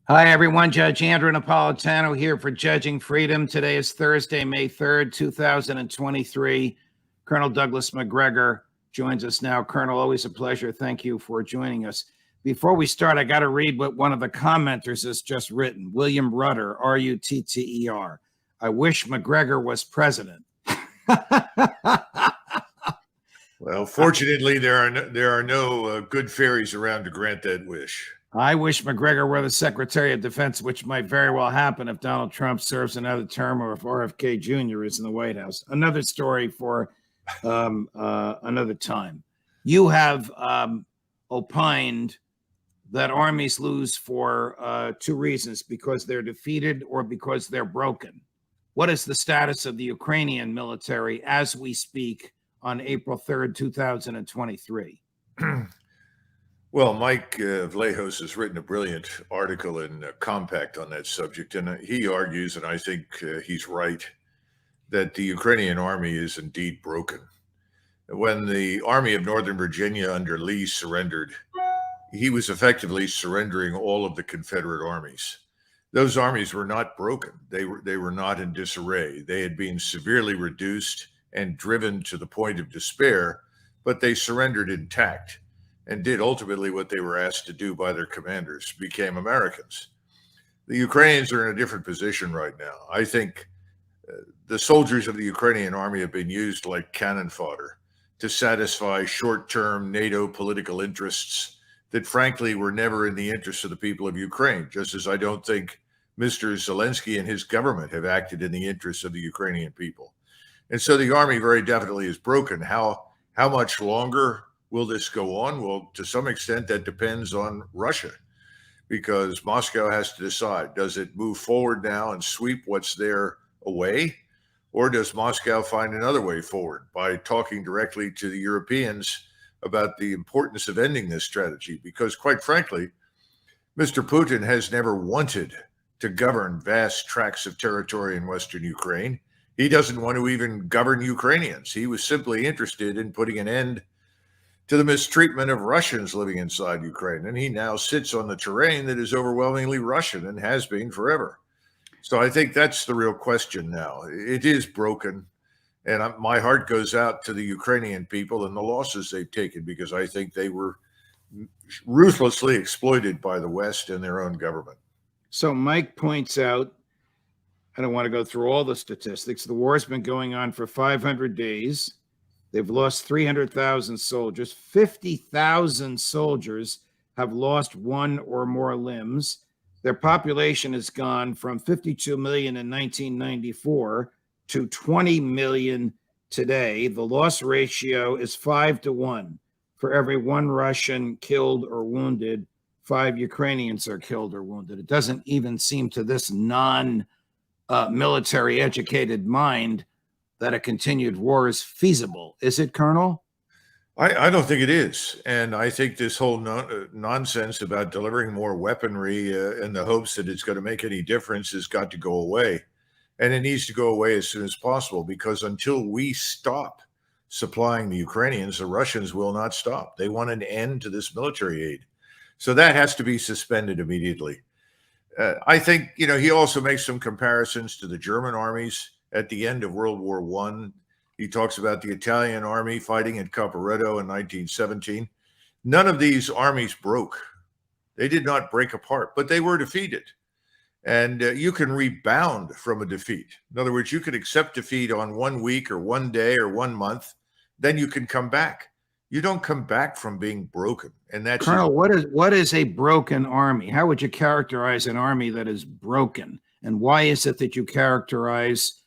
Hi, everyone. Judge Andrew Napolitano here for Judging Freedom. Today is Thursday, May 3rd, 2023. Colonel Douglas Macgregor joins us now. Colonel, always a pleasure. Thank you for joining us. Before we start, I got to read what one of the commenters has just written. William Rutter, Rutter. I wish Macgregor was president. Well, fortunately, there are no good fairies around to grant that wish. I wish Macgregor were the Secretary of Defense, which might very well happen if Donald Trump serves another term or if RFK Jr. is in the White House. Another story for another time. You have opined that armies lose for two reasons, because they're defeated or because they're broken. What is the status of the Ukrainian military as we speak on April 3rd, 2023? Well, Mike Vlahos has written a brilliant article in Compact on that subject, and he argues, and I think he's right, that the Ukrainian army is indeed broken. When the Army of Northern Virginia under Lee surrendered, he was effectively surrendering all of the Confederate armies. Those armies were not broken. They were not in disarray. They had been severely reduced and driven to the point of despair, but they surrendered intact and did ultimately what they were asked to do by their commanders, became Americans. The Ukrainians are in a different position right now. I think the soldiers of the Ukrainian army have been used like cannon fodder to satisfy short-term NATO political interests that frankly were never in the interest of the people of Ukraine, just as I don't think Mr. Zelensky and his government have acted in the interests of the Ukrainian people. And so the army very definitely is broken. How much longer will this go on? Well, to some extent, that depends on Russia, because Moscow has to decide, does it move forward now and sweep what's there away? Or does Moscow find another way forward by talking directly to the Europeans about the importance of ending this strategy? Because quite frankly, Mr. Putin has never wanted to govern vast tracts of territory in Western Ukraine. He doesn't want to even govern Ukrainians. He was simply interested in putting an end to the mistreatment of Russians living inside Ukraine. And he now sits on the terrain that is overwhelmingly Russian and has been forever. So I think that's the real question now. It is broken. And my heart goes out to the Ukrainian people and the losses they've taken, because I think they were ruthlessly exploited by the West and their own government. So Mike points out, I don't want to go through all the statistics. The war has been going on for 500 days. They've lost 300,000 soldiers. 50,000 soldiers have lost one or more limbs. Their population has gone from 52 million in 1994 to 20 million today. The loss ratio is 5-1. For every one Russian killed or wounded, 5 Ukrainians are killed or wounded. It doesn't even seem to this non-military educated mind that a continued war is feasible. Is it, Colonel? I don't think it is. And I think this whole nonsense about delivering more weaponry in the hopes that it's going to make any difference has got to go away. And it needs to go away as soon as possible, because until we stop supplying the Ukrainians, the Russians will not stop. They want an end to this military aid. So that has to be suspended immediately. I think, he also makes some comparisons to the German armies at the end of World War I. He talks about the Italian army fighting at Caporetto in 1917. None of these armies broke. They did not break apart, but they were defeated. And you can rebound from a defeat. In other words, you can accept defeat on 1 week or 1 day or 1 month. Then you can come back. You don't come back from being broken. And that's Colonel, what is a broken army? How would you characterize an army that is broken? And why is it that you characterize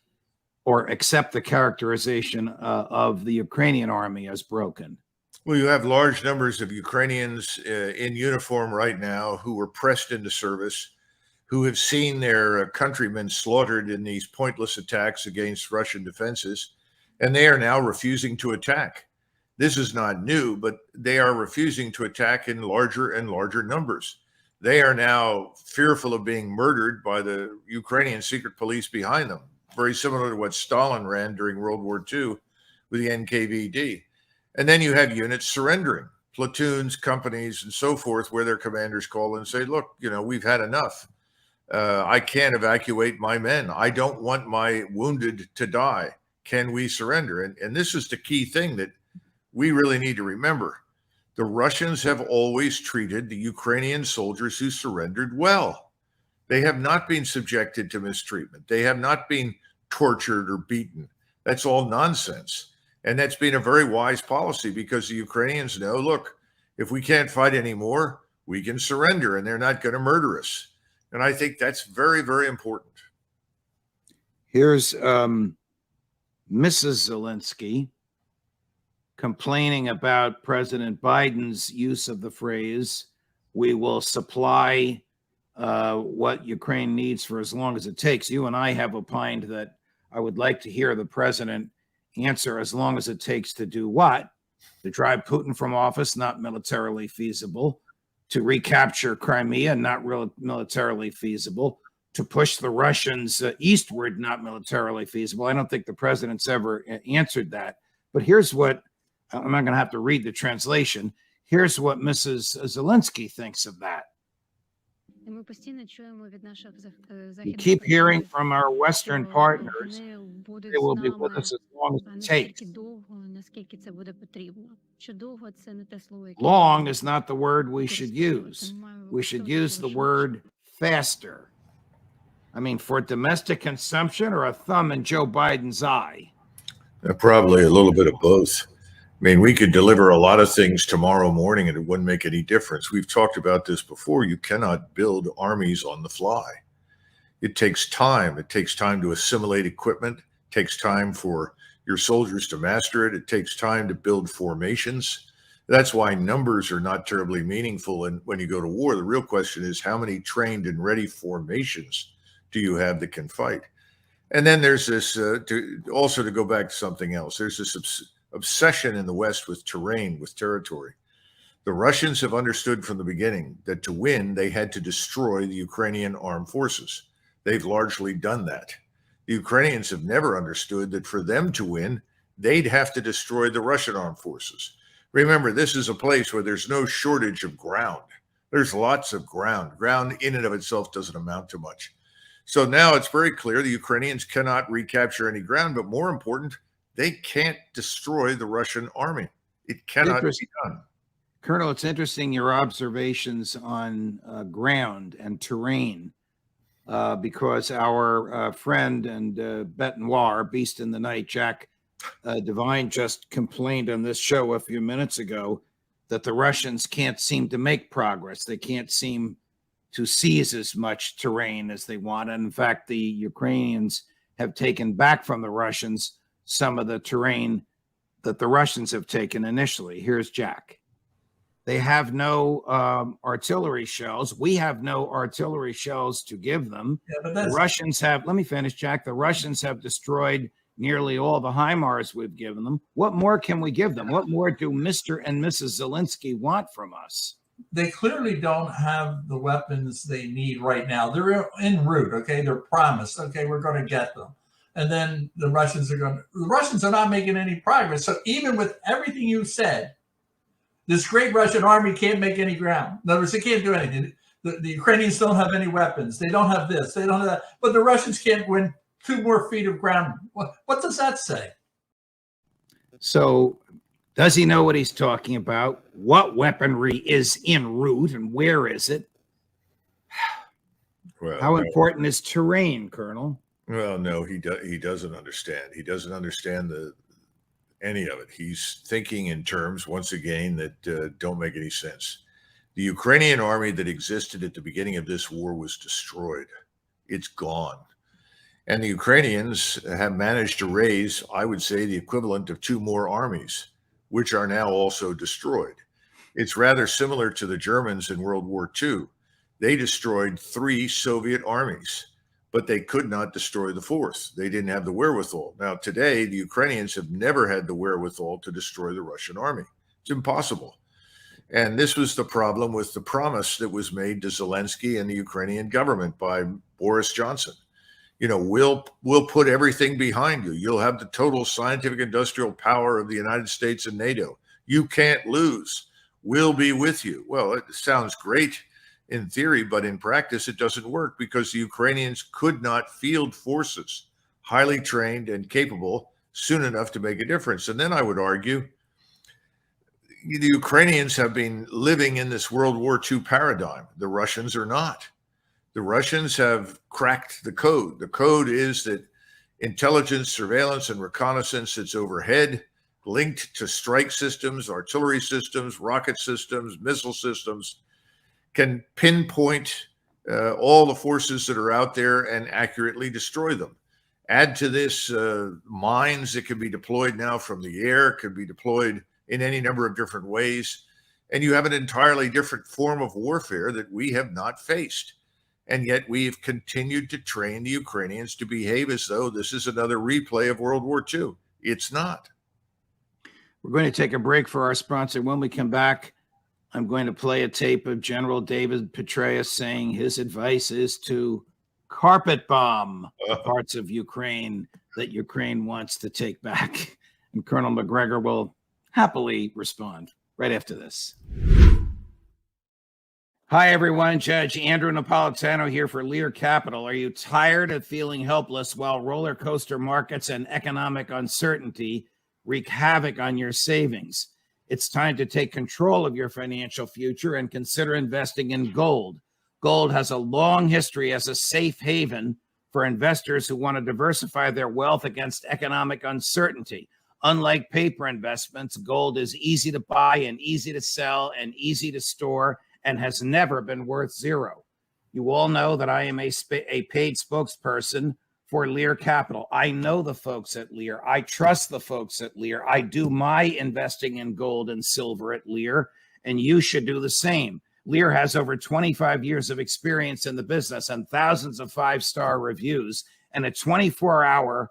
or accept the characterization of the Ukrainian army as broken? Well, you have large numbers of Ukrainians in uniform right now who were pressed into service, who have seen their countrymen slaughtered in these pointless attacks against Russian defenses, and they are now refusing to attack. This is not new, but they are refusing to attack in larger and larger numbers. They are now fearful of being murdered by the Ukrainian secret police behind them, very similar to what Stalin ran during World War II with the NKVD. And then you have units surrendering. platoons, companies, and so forth, where their commanders call and say, look, we've had enough. I can't evacuate my men. I don't want my wounded to die. Can we surrender? And this is the key thing that we really need to remember. The Russians have always treated the Ukrainian soldiers who surrendered well. They have not been subjected to mistreatment. They have not been tortured or beaten. That's all nonsense. And that's been a very wise policy, because the Ukrainians know, look, if we can't fight anymore, we can surrender and they're not going to murder us. And I think that's very, very important. Here's Mrs. Zelensky complaining about President Biden's use of the phrase, we will supply what Ukraine needs for as long as it takes. You and I have opined that I would like to hear the president answer as long as it takes to do what? To drive Putin from office, not militarily feasible. To recapture Crimea, not real militarily feasible. To push the Russians eastward, not militarily feasible. I don't think the president's ever answered that. But here's what, I'm not going to have to read the translation. Here's what Mrs. Zelensky thinks of that. We keep hearing from our Western partners they will be with us as long as it takes. Long is not the word we should use. We should use the word faster. I mean, for domestic consumption or a thumb in Joe Biden's eye? Probably a little bit of both. I mean, we could deliver a lot of things tomorrow morning and it wouldn't make any difference. We've talked about this before. You cannot build armies on the fly. It takes time. It takes time to assimilate equipment. It takes time for your soldiers to master it. It takes time to build formations. That's why numbers are not terribly meaningful. And when you go to war, the real question is, how many trained and ready formations do you have that can fight? And then there's this, to go back to something else, there's this obsession in the West with terrain, with territory. The Russians have understood from the beginning that to win, they had to destroy the Ukrainian armed forces. They've largely done that. The Ukrainians have never understood that for them to win, they'd have to destroy the Russian armed forces. Remember, this is a place where there's no shortage of ground. There's lots of ground. Ground in and of itself doesn't amount to much. So now it's very clear the Ukrainians cannot recapture any ground, but more important, they can't destroy the Russian army. It cannot be done. Colonel, it's interesting your observations on ground and terrain, because our friend and bete noir, beast in the night, Jack Devine, just complained on this show a few minutes ago that the Russians can't seem to make progress. They can't seem to seize as much terrain as they want. And in fact, the Ukrainians have taken back from the Russians some of the terrain that the Russians have taken initially. Here's Jack. They have no artillery shells. We have no artillery shells to give them. Yeah, but the Russians have, let me finish, Jack. The Russians have destroyed nearly all the HIMARS we've given them. What more can we give them? What more do Mr. and Mrs. Zelensky want from us? They clearly don't have the weapons they need right now. They're en route, okay? They're promised, okay, we're going to get them. And then the Russians are not making any progress. So even with everything you said, this great Russian army can't make any ground. In other words, they can't do anything. The Ukrainians don't have any weapons. They don't have this. They don't have that. But the Russians can't win 2 more feet of ground. What does that say? So does he know what he's talking about? What weaponry is en route and where is it? Well, how important is terrain, Colonel? Well, no, he doesn't understand. He doesn't understand any of it. He's thinking in terms, once again, that don't make any sense. The Ukrainian army that existed at the beginning of this war was destroyed. It's gone. And the Ukrainians have managed to raise, I would say, the equivalent of 2 more armies, which are now also destroyed. It's rather similar to the Germans in World War II. They destroyed 3 Soviet armies, but they could not destroy the 4th. They didn't have the wherewithal. Now, today, the Ukrainians have never had the wherewithal to destroy the Russian army. It's impossible. And this was the problem with the promise that was made to Zelensky and the Ukrainian government by Boris Johnson. You know, we'll put everything behind you. You'll have the total scientific industrial power of the United States and NATO. You can't lose. will be with you. Well, it sounds great in theory, but in practice, it doesn't work because the Ukrainians could not field forces highly trained and capable soon enough to make a difference. And then I would argue the Ukrainians have been living in this World War II paradigm. The Russians are not. The Russians have cracked the code. The code is that intelligence, surveillance, and reconnaissance that's overhead, linked to strike systems, artillery systems, rocket systems, missile systems, can pinpoint all the forces that are out there and accurately destroy them. Add to this mines that can be deployed now from the air, could be deployed in any number of different ways, and you have an entirely different form of warfare that we have not faced. And yet we have continued to train the Ukrainians to behave as though this is another replay of World War II. It's not. We're going to take a break for our sponsor. When we come back, I'm going to play a tape of General David Petraeus saying his advice is to carpet bomb the parts of Ukraine that Ukraine wants to take back. And Colonel Macgregor will happily respond right after this. Hi, everyone. Judge Andrew Napolitano here for Lear Capital. Are you tired of feeling helpless while roller coaster markets and economic uncertainty wreak havoc on your savings? It's time to take control of your financial future and consider investing in gold. Gold has a long history as a safe haven for investors who want to diversify their wealth against economic uncertainty. Unlike paper investments, gold is easy to buy and easy to sell and easy to store and has never been worth zero. You all know that I am a paid spokesperson for Lear Capital. I know the folks at Lear. I trust the folks at Lear. I do my investing in gold and silver at Lear, and you should do the same. Lear has over 25 years of experience in the business and thousands of five-star reviews and a 24-hour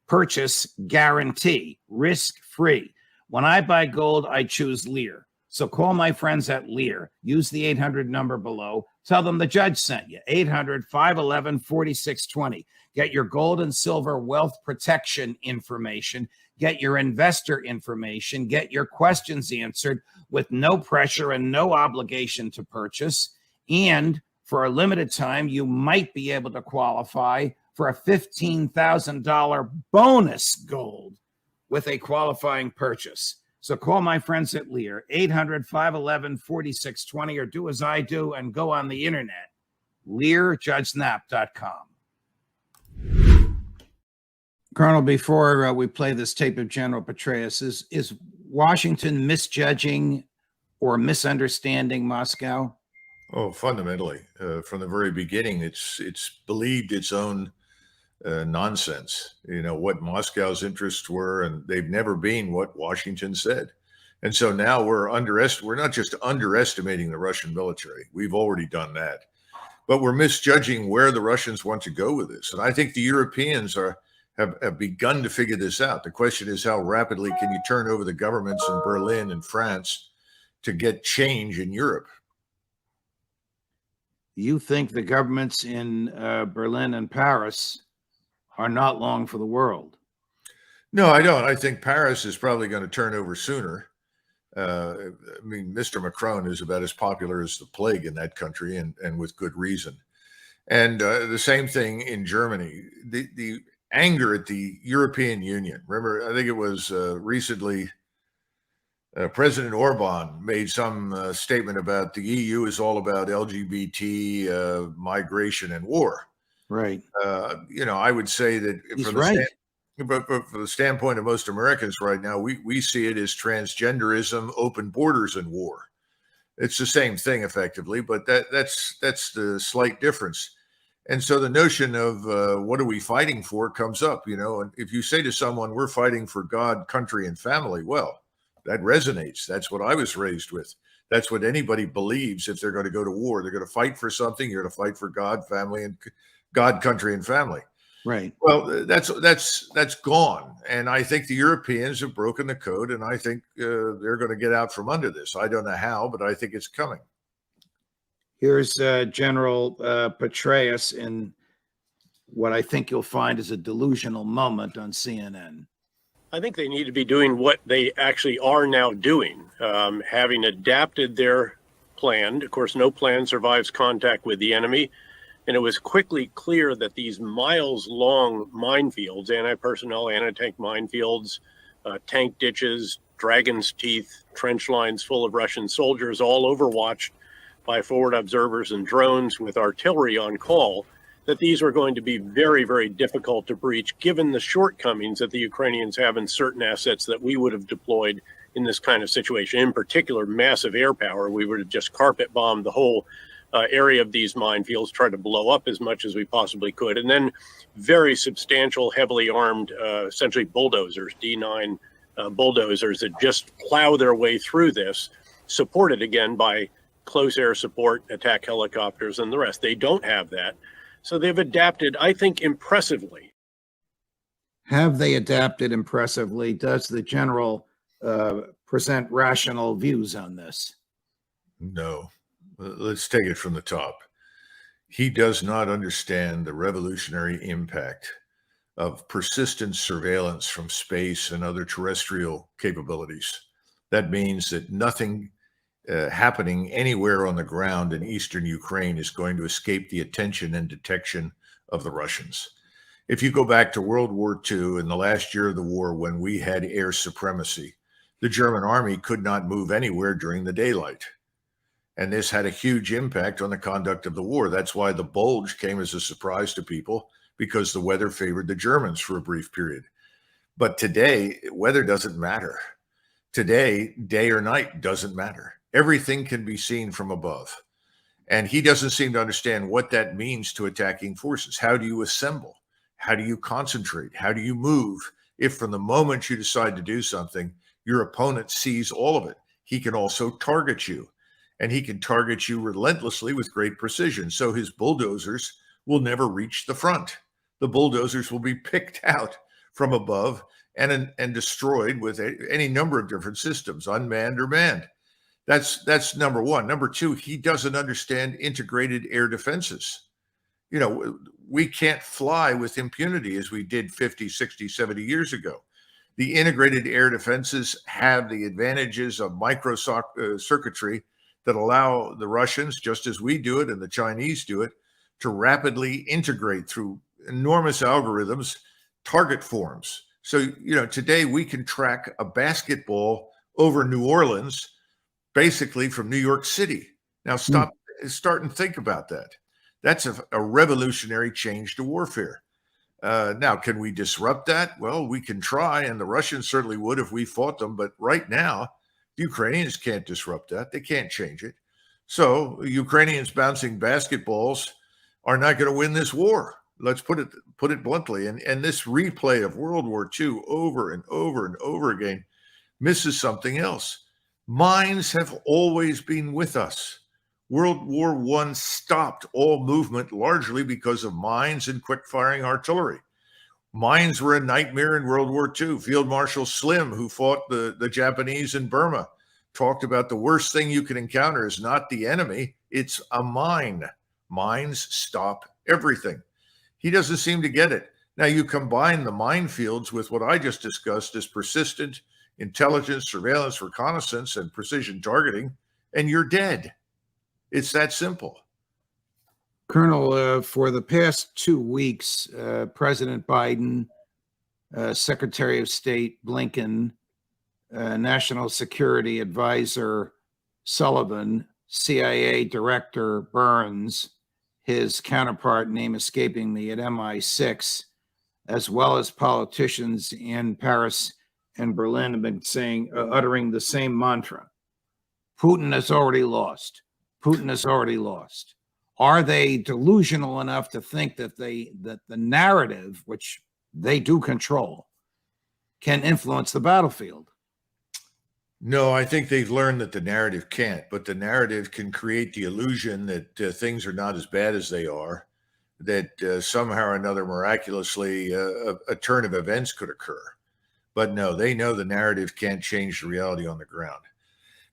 purchase guarantee, risk-free. When I buy gold, I choose Lear. So call my friends at Lear. Use the 800 number below. Tell them the judge sent you. 800-511-4620. Get your gold and silver wealth protection information. Get your investor information. Get your questions answered with no pressure and no obligation to purchase. And for a limited time, you might be able to qualify for a $15,000 bonus gold with a qualifying purchase. So call my friends at Lear, 800-511-4620, or do as I do and go on the internet, learjudgesnap.com. Colonel, before we play this tape of General Petraeus, is Washington misjudging or misunderstanding Moscow? Oh, fundamentally, from the very beginning, it's believed its own nonsense, what Moscow's interests were, and they've never been what Washington said. And so now we're not just underestimating the Russian military. We've already done that, but we're misjudging where the Russians want to go with this. And I think the Europeans have begun to figure this out. The question is, how rapidly can you turn over the governments in Berlin and France to get change in Europe? You think the governments in Berlin and Paris are not long for the world? No, I don't. I think Paris is probably going to turn over sooner. Mr. Macron is about as popular as the plague in that country, and with good reason. And the same thing in Germany. The anger at the European Union. Remember, I think it was recently President Orban made some statement about the EU is all about LGBT, migration, and war. Right. I would say that but from the standpoint of most Americans right now, we see it as transgenderism, open borders, and war. It's the same thing effectively, but that's the slight difference. And so the notion of what are we fighting for comes up, and if you say to someone, we're fighting for God, country, and family, well, that resonates. That's what I was raised with. That's what anybody believes if they're going to go to war. They're going to fight for something. You're going to fight for God, family, and God, country, and family. Right. Well, that's gone. And I think the Europeans have broken the code, and I think they're going to get out from under this. I don't know how, but I think it's coming. Here's General Petraeus in what I think you'll find is a delusional moment on CNN. I think they need to be doing what they actually are now doing, having adapted their plan. Of course, no plan survives contact with the enemy. And it was quickly clear that these miles-long minefields, anti-personnel, anti-tank minefields, tank ditches, dragon's teeth, trench lines full of Russian soldiers, all overwatched by forward observers and drones with artillery on call, that these were going to be very, very difficult to breach, given the shortcomings that the Ukrainians have in certain assets that we would have deployed in this kind of situation. In particular, massive air power. We would have just carpet bombed the whole area of these minefields, tried to blow up as much as we possibly could. And then very substantial, heavily armed, essentially bulldozers, D9 bulldozers that just plow their way through this, supported again by close air support, attack helicopters, and the rest. They don't have that. So they've adapted, I think, impressively. Have they adapted impressively? Does the general present rational views on this? No. Let's take it from the top. He does not understand the revolutionary impact of persistent surveillance from space and other terrestrial capabilities. That means that nothing happening anywhere on the ground in eastern Ukraine is going to escape the attention and detection of the Russians. If you go back to World War II, in the last year of the war, when we had air supremacy, the German army could not move anywhere during the daylight. And this had a huge impact on the conduct of the war. That's why the bulge came as a surprise to people, because the weather favored the Germans for a brief period. But today, weather doesn't matter. Today, day or night doesn't matter. Everything can be seen from above. And he doesn't seem to understand what that means to attacking forces. How do you assemble? How do you concentrate? How do you move? If from the moment you decide to do something, your opponent sees all of it, he can also target you. And he can target you relentlessly with great precision. So his bulldozers will never reach the front. The bulldozers will be picked out from above and destroyed with any number of different systems, unmanned or manned. That's number one. Number two, he doesn't understand integrated air defenses. You know, we can't fly with impunity as we did 50, 60, 70 years ago. The integrated air defenses have the advantages of circuitry that allow the Russians, just as we do it and the Chinese do it, to rapidly integrate through enormous algorithms target forms. So, you know, today we can track a basketball over New Orleans, basically from New York City. Now start and think about that. That's a revolutionary change to warfare. Now, can we disrupt that? Well, we can try, and the Russians certainly would if we fought them. But right now, the Ukrainians can't disrupt that. They can't change it. So Ukrainians bouncing basketballs are not going to win this war. Let's put it bluntly. And this replay of World War II over and over and over again misses something else. Mines have always been with us. World War I stopped all movement largely because of mines and quick-firing artillery. Mines were a nightmare in World War II. Field Marshal Slim, who fought the Japanese in Burma, talked about the worst thing you can encounter is not the enemy, it's a mine. Mines stop everything. He doesn't seem to get it. Now, you combine the minefields with what I just discussed as persistent intelligence, surveillance, reconnaissance, and precision targeting, and you're dead. It's that simple. Colonel, for the past 2 weeks, President Biden, Secretary of State Blinken, National Security Advisor Sullivan, CIA Director Burns, his counterpart, name escaping me, at MI6, as well as politicians in Paris and Berlin, have been saying, uttering the same mantra: Putin has already lost. Putin has already lost. Are they delusional enough to think that the narrative, which they do control, can influence the battlefield? No, I think they've learned that the narrative can't, but the narrative can create the illusion that things are not as bad as they are, that somehow or another, miraculously, a turn of events could occur. But no, they know the narrative can't change the reality on the ground.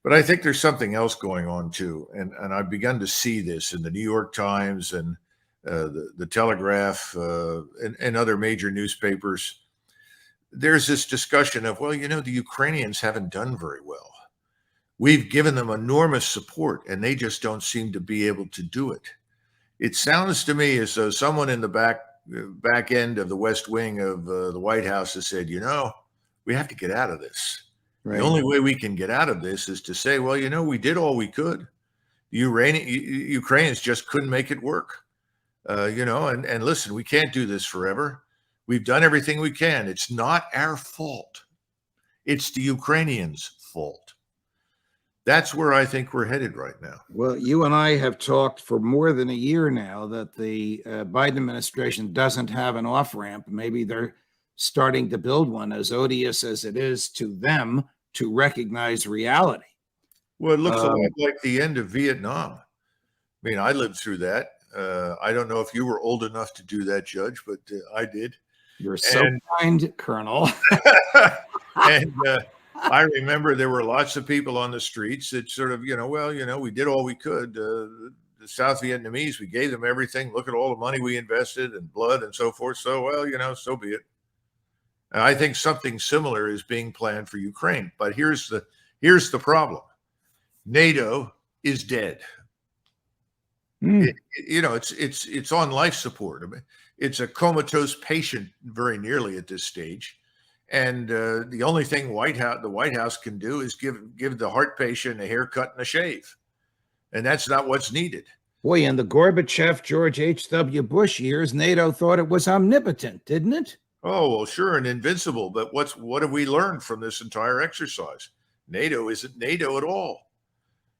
But I think there's something else going on too, and I've begun to see this in the New York Times and the Telegraph and other major newspapers. there's this discussion of, well, the Ukrainians haven't done very well. We've given them enormous support, and they just don't seem to be able to do it. It sounds to me as though someone in the back end of the West Wing of the White House has said, we have to get out of this. Right. The only way we can get out of this is to say, well, we did all we could. The Ukrainians just couldn't make it work. And listen, we can't do this forever. We've done everything we can. It's not our fault. It's the Ukrainians' fault. That's where I think we're headed right now. Well, you and I have talked for more than a year now that the Biden administration doesn't have an off-ramp. Maybe they're starting to build one, as odious as it is to them, to recognize reality. Well, it looks a lot like the end of Vietnam. I mean, I lived through that. I don't know if you were old enough to do that, Judge, but I did. You're so kind, Colonel. And I remember there were lots of people on the streets that sort of, we did all we could. The South Vietnamese, we gave them everything. Look at all the money we invested and blood and so forth. So, so be it. And I think something similar is being planned for Ukraine. But here's the problem. NATO is dead. It's on life support. I mean, it's a comatose patient very nearly at this stage. And the only thing the White House can do is give the heart patient a haircut and a shave. And that's not what's needed. Boy, in the Gorbachev, George H.W. Bush years, NATO thought it was omnipotent, didn't it? Oh, well, sure, and invincible. But what have we learned from this entire exercise? NATO isn't NATO at all.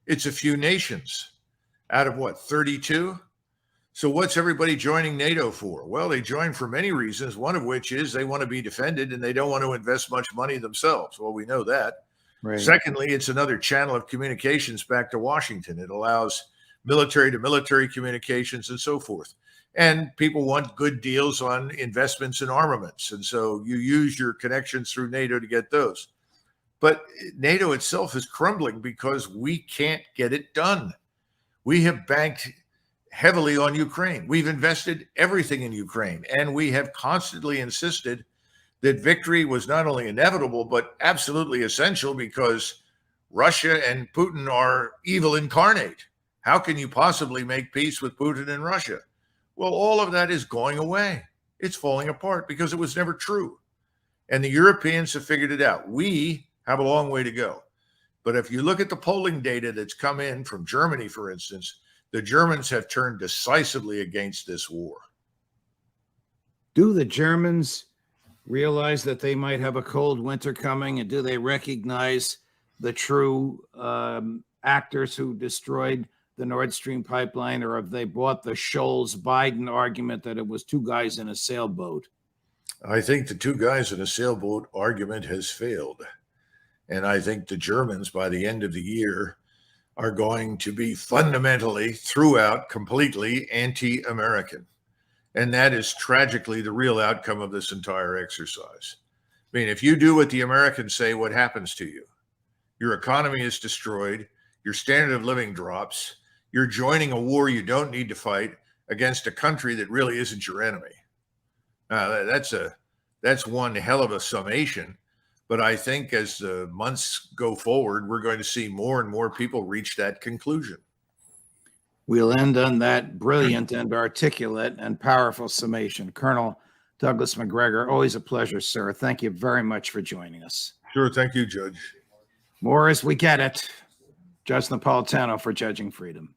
It's a few nations out of 32? So what's everybody joining NATO for? Well, they join for many reasons, one of which is they want to be defended and they don't want to invest much money themselves. Well, we know that. Right. Secondly, it's another channel of communications back to Washington. It allows military to military communications and so forth. And people want good deals on investments in armaments. And so you use your connections through NATO to get those. But NATO itself is crumbling because we can't get it done. We have banked heavily on Ukraine. We've invested everything in Ukraine, and we have constantly insisted that victory was not only inevitable, but absolutely essential because Russia and Putin are evil incarnate. How can you possibly make peace with Putin and Russia? Well, all of that is going away. It's falling apart because it was never true. And the Europeans have figured it out. We have a long way to go. But if you look at the polling data that's come in from Germany, for instance, the Germans have turned decisively against this war. Do the Germans realize that they might have a cold winter coming? And do they recognize the true actors who destroyed the Nord Stream pipeline? Or have they bought the Scholz-Biden argument that it was two guys in a sailboat? I think the two guys in a sailboat argument has failed. And I think the Germans, by the end of the year, are going to be fundamentally, throughout, completely anti-American. And that is tragically the real outcome of this entire exercise. I mean, if you do what the Americans say, what happens to you? Your economy is destroyed. Your standard of living drops. You're joining a war you don't need to fight against a country that really isn't your enemy. That's one hell of a summation. But I think as the months go forward, we're going to see more and more people reach that conclusion. We'll end on that brilliant and articulate and powerful summation. Colonel Douglas Macgregor, always a pleasure, sir. Thank you very much for joining us. Sure. Thank you, Judge. More as we get it. Judge Napolitano for Judging Freedom.